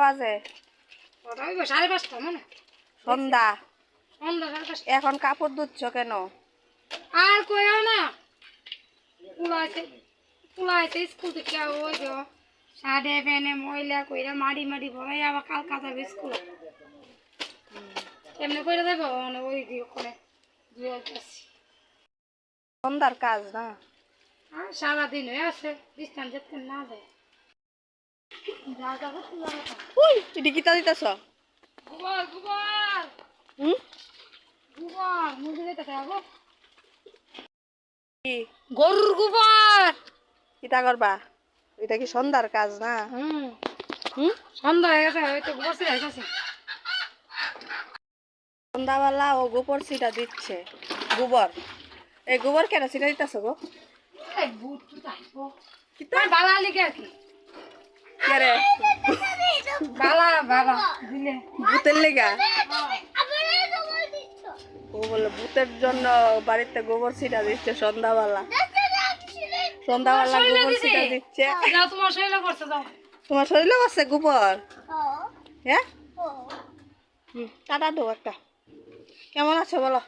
বাজে সন্ধ্যা। এখন কাপড় ধুচ্ছ কেন? আর কইও না, পুলাইছে স্কুল থেকে ওই যে সাড়ে ফেনে ময়লা কইরা মাড়ি মাড়ি ভরাই আবার কালকা যাবে স্কুল। এমনি করে দেবো মানে ওই দিয়ে করে সন্ধ্যার কাজ না? আর সারাদিন হয়ে আছে বিস্তান যেতে না যায়। যা যাবো এটি কিতা দিতেছ? গোবর গোবর গোবর মুরগি যেতে যাবো গরুর গোবর কিতা করবা? এটা কি সন্ধ্যার কাজ না? সন্ধ্যা হয়ে গেছে হয়তো বসে গেছে। সন্ধ্যাবেলা ও গোবর ছিটা দিচ্ছে। গোবর, এই গোবর কেন ছিটা দিতেছ গো? বালা লিখে আর কি কেরে বালা বালা দিলে ভূতের লেগা? ও বলে ভূতের জন্য বাড়িতে গোবর ছিটা দিচ্ছে সন্ধ্যাবেলা। সন্ধ্যাবেলা গোবর ছিটা দিচ্ছে। যাও তোমার শরীরে করছে যাও। তোমার শরীরে আছে গোবর? হ্যাঁ, টাটা দো একটা। কেমন আছো বলো?